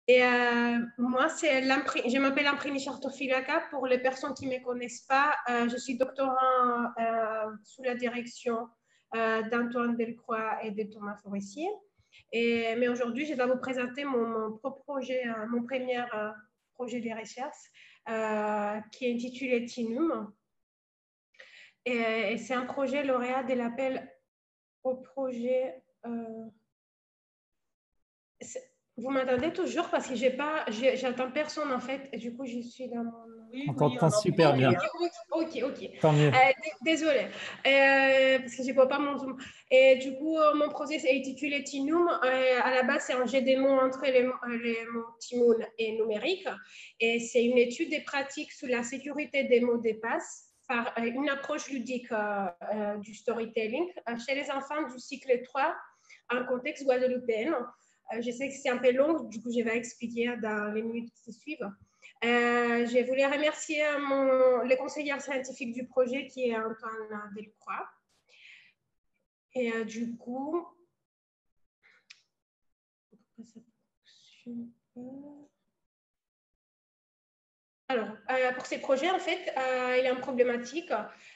Et moi, je m'appelle Imprini Chartofilaka. Pour les personnes qui ne me connaissent pas, je suis doctorant sous la direction d'Antoine Delcroix et de Thomas Forestier. Mais aujourd'hui, je vais vous présenter mon propre projet, mon premier projet de recherche qui est intitulé TINUM. Et c'est un projet lauréat de l'appel au projet. Vous m'entendez toujours parce que j'attends personne en fait, et du coup je suis dans mon. On Oui, oui, t'entend on entend super bien. bien. Ok. Tant mieux. Désolée, parce que je ne vois pas mon zoom. Et du coup, mon projet est intitulé TINUM. À la base, c'est un jeu de mots entre les mots Timoun et numérique. Et c'est une étude des pratiques sur la sécurité des mots de passe par une approche ludique du storytelling chez les enfants du cycle 3 en contexte guadeloupéen. Je sais que c'est un peu long, du coup, je vais expliquer dans les minutes qui suivent. Je voulais remercier le conseiller scientifique du projet qui est Antoine Delcroix. Et du coup, pourquoi ça fonctionne pas? Alors, pour ces projets, en fait, il y a une problématique.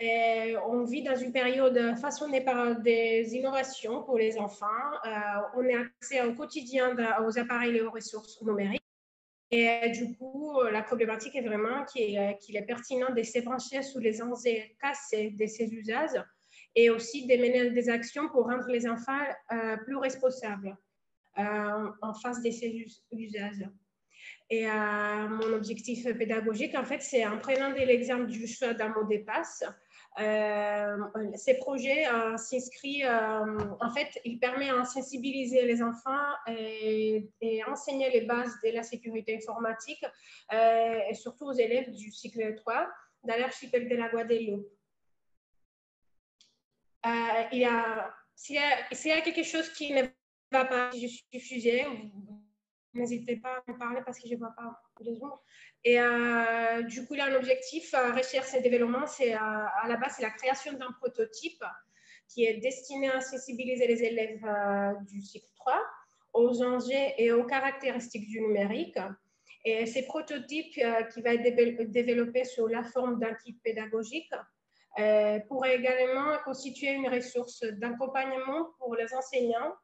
On vit dans une période façonnée par des innovations pour les enfants. On a accès au quotidien aux appareils et aux ressources numériques. Et du coup, la problématique est vraiment qu'il est pertinent de se pencher sur les enjeux cassés de ces usages et aussi de mener des actions pour rendre les enfants plus responsables en face de ces usages. Et mon objectif pédagogique, en fait, c'est en prenant l'exemple du choix d'un mot de passe. Ces projets s'inscrivent, en fait, il permet de sensibiliser les enfants et enseigner les bases de la sécurité informatique et surtout aux élèves du cycle 3 dans l'archipel de la Guadeloupe. S'il y a quelque chose qui ne va pas, si je suis fusée, n'hésitez pas à me parler parce que je ne vois pas les zoom. Et du coup, là, un objectif, recherche et développement, c'est à la base, c'est la création d'un prototype qui est destiné à sensibiliser les élèves du cycle 3 aux enjeux et aux caractéristiques du numérique. Et ces prototypes qui va être développé sous la forme d'un kit pédagogique pourrait également constituer une ressource d'accompagnement pour les enseignants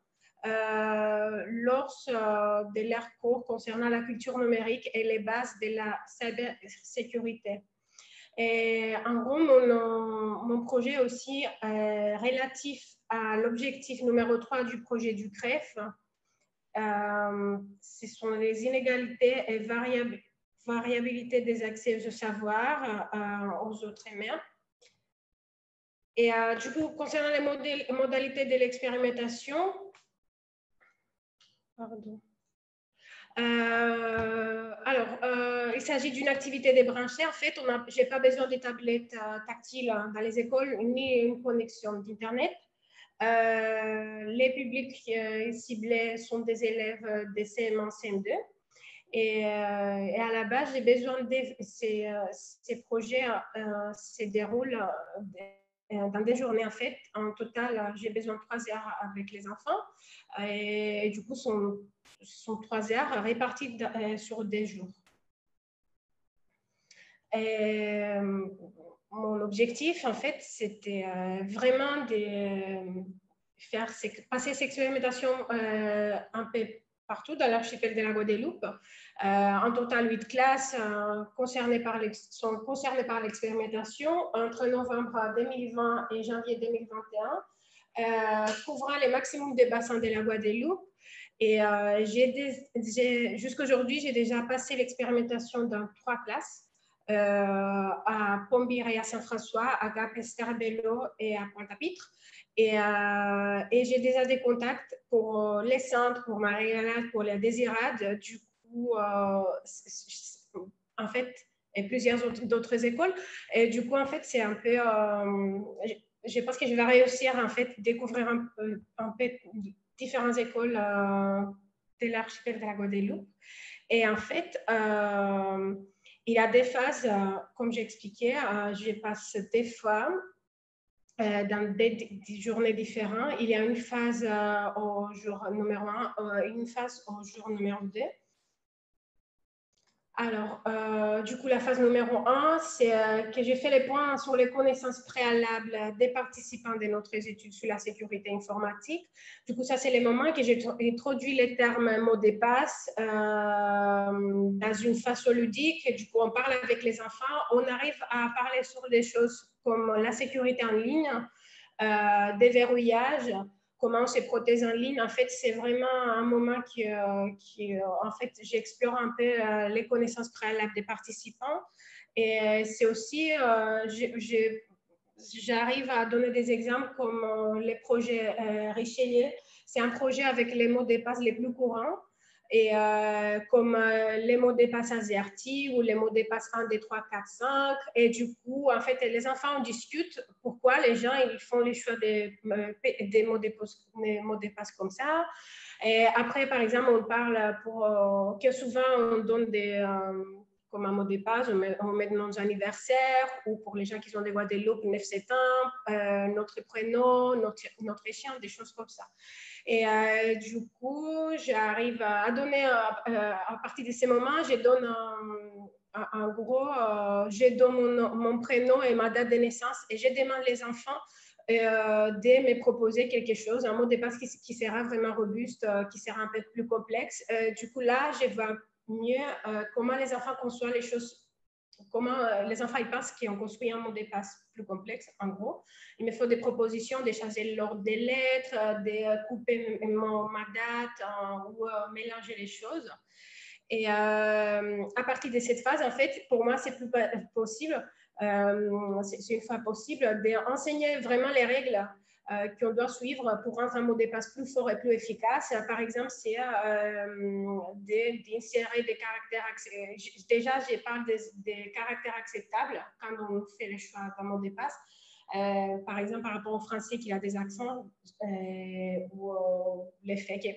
lors de leurs cours concernant la culture numérique et les bases de la cybersécurité. Et en gros, mon projet aussi relatif à l'objectif numéro 3 du projet du CREF, ce sont les inégalités et variabilité des accès au savoir aux Outre-mer. Et du coup, concernant les modalités de l'expérimentation, pardon. Il s'agit d'une activité débranchée. En fait, je n'ai pas besoin de tablettes tactiles dans les écoles ni une connexion d'Internet. Les publics ciblés sont des élèves de CM1, CM2. Et à la base, j'ai besoin de ces projets se déroulent dans des journées. En fait, en total, j'ai besoin de 3 heures avec les enfants. Et du coup, sont 3 heures réparties sur des jours. Et, mon objectif, en fait, c'était vraiment de faire passer cette expérimentation un peu partout dans l'archipel de la Guadeloupe. En total, 8 classes sont concernées par l'expérimentation entre novembre 2020 et janvier 2021, couvrant le maximum des bassins de la Guadeloupe. Et jusqu'à aujourd'hui, j'ai déjà passé l'expérimentation dans 3 classes. À Pombire et à Saint-François, à Gap-Escarbello et à Pointe-à-Pitre. Et j'ai déjà des contacts pour les centres, pour Marie-Galade, pour les Désirades. Du coup, en fait, et plusieurs d'autres écoles. Et du coup, en fait, c'est un peu. Je pense que je vais réussir en fait découvrir un peu différentes écoles de l'archipel de la Guadeloupe. Et en fait, il y a des phases, comme j'ai expliqué, je passe des fois dans des journées différentes. Il y a une phase au jour numéro 1, une phase au jour numéro 2. Alors, du coup, la phase numéro 1, c'est que j'ai fait les points sur les connaissances préalables des participants de notre étude sur la sécurité informatique. Du coup, ça, c'est les moments que j'ai introduit les termes mot de passe dans une façon ludique. Et du coup, on parle avec les enfants, on arrive à parler sur des choses comme la sécurité en ligne, déverrouillage, comment on se protège en ligne. En fait, c'est vraiment un moment en fait, j'explore un peu les connaissances préalables des participants. Et c'est aussi, j'arrive à donner des exemples comme les projets Richelieu. C'est un projet avec les mots de passe les plus courants. Et comme les mots de passe AZERTY ou les mots de passe 1, 2, 3, 4, 5. Et du coup, en fait, les enfants discutent pourquoi les gens ils font les choix des mots de passe comme ça. Et après, par exemple, on parle pour que souvent on donne comme un mot de passe, on met nos anniversaires ou pour les gens qui ont des Guadeloupe, 9 septembre, notre prénom, notre chien, des choses comme ça. Et du coup, j'arrive à donner, à partir de ces moments, je donne en gros, je donne mon prénom et ma date de naissance et je demande les enfants de me proposer quelque chose, un mot de passe qui sera vraiment robuste, qui sera un peu plus complexe. Du coup, là, je vois mieux comment les enfants conçoivent les choses, comment les enfants ils pensent qu'ils ont construit un mot de passe plus complexe, en gros. Il me faut des propositions, de changer l'ordre des lettres, de couper ma date ou mélanger les choses. Et à partir de cette phase, en fait, pour moi, c'est plus possible, c'est une fois possible d'enseigner vraiment les règles qu'on doit suivre pour rendre un mot de passe plus fort et plus efficace. Par exemple, c'est d'insérer des caractères. Déjà, je parle des caractères acceptables quand on fait le choix d'un mot de passe. Par exemple, par rapport au français qui a des accents ou le fait que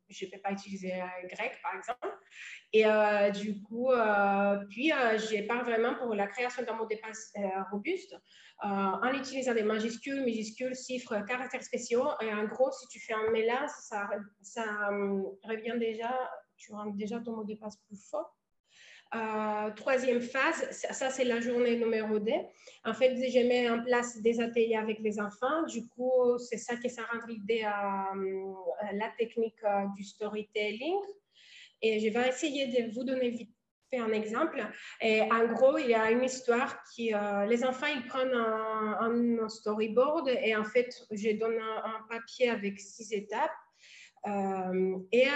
je ne peux pas utiliser grec, par exemple. Et du coup, puis je parle vraiment pour la création d'un mot de passe robuste en utilisant des majuscules, minuscules, chiffres, caractères spéciaux. Et en gros, si tu fais un mélange, ça revient déjà, tu rends déjà ton mot de passe plus fort. Troisième phase, ça c'est la journée numéro 2. En fait, je mets en place des ateliers avec les enfants. Du coup, c'est ça qui ça rend l'idée à la technique du storytelling. Et je vais essayer de vous donner vite fait un exemple. Et en gros, il y a une histoire qui, les enfants, ils prennent un storyboard et en fait, je donne un papier avec 6 étapes. Et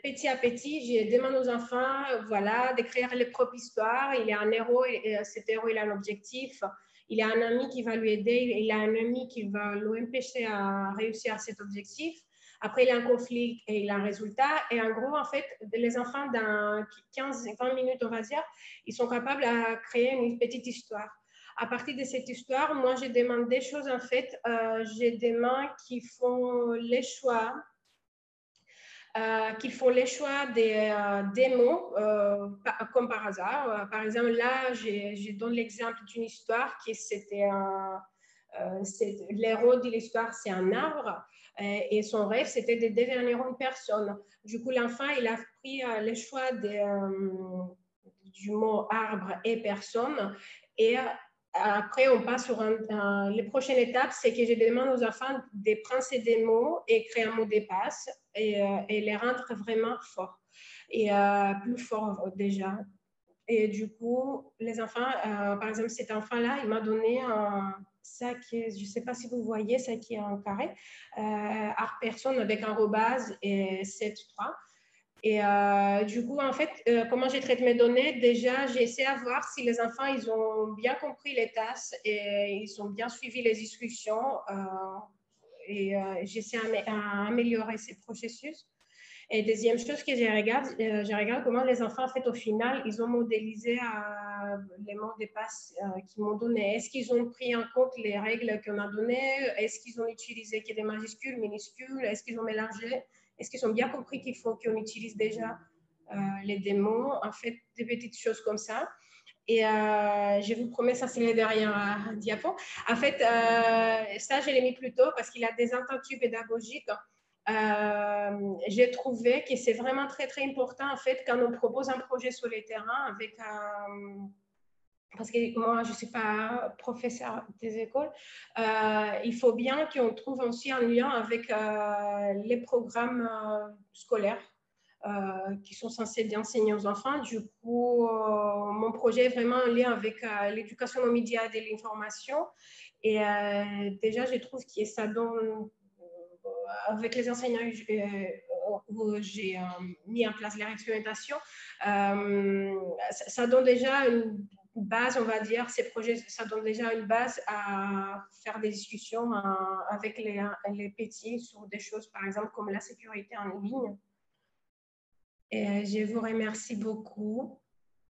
petit à petit, je demande aux enfants voilà, d'écrire leur propre histoire. Il y a un héros et cet héros, il a un objectif. Il y a un ami qui va lui aider. Il a un ami qui va l'empêcher à réussir à cet objectif. Après, il y a un conflit et il a un résultat. Et en gros, en fait, les enfants, dans 15-20 minutes, on va dire, ils sont capables de créer une petite histoire. À partir de cette histoire, moi, je demande des choses, en fait. Je demande qu'ils font les choix qu'ils font les choix des mots, comme par hasard. Par exemple, là, je donne l'exemple d'une histoire qui c'était l'héros de l'histoire, c'est un arbre, et son rêve, c'était de devenir une personne. Du coup, l'enfant, il a pris le choix du mot arbre et personne, et après, on passe sur les prochaines étapes, c'est que je demande aux enfants de prendre ces deux mots et créer un mot de passe et les rendre vraiment forts et plus forts déjà. Et du coup, les enfants, par exemple, cet enfant-là, il m'a donné un sac, je ne sais pas si vous voyez, ça qui est en carré, art personne avec un rebase et 7-3. Et du coup, en fait, comment je traite mes données? Déjà, j'ai essayé de voir si les enfants, ils ont bien compris les tâches et ils ont bien suivi les instructions. Et j'essaie à améliorer ces processus. Et deuxième chose que je regarde comment les enfants, en fait, au final, ils ont modélisé les mots de passe qu'ils m'ont donné. Est-ce qu'ils ont pris en compte les règles qu'on a données? Est-ce qu'ils ont utilisé que des majuscules, minuscules? Est-ce qu'ils ont mélangé? Est-ce qu'ils ont bien compris qu'il faut qu'on utilise déjà les démos? En fait, des petites choses comme ça. Et je vous promets, ça c'est le dernier diapo. En fait, ça, je l'ai mis plus tôt parce qu'il a des intentions pédagogiques. j'ai trouvé que c'est vraiment très, très important, en fait, quand on propose un projet sur les terrains avec parce que moi, je ne suis pas professeur des écoles, il faut bien qu'on trouve aussi un lien avec les programmes scolaires qui sont censés enseigner aux enfants. Du coup, mon projet est vraiment un lien avec l'éducation aux médias et de l'information. Et déjà, je trouve que ça donne, avec les enseignants où j'ai mis en place leur expérimentation, ça donne déjà une base, on va dire, ces projets, ça donne déjà une base à faire des discussions avec les petits sur des choses, par exemple, comme la sécurité en ligne. Et je vous remercie beaucoup.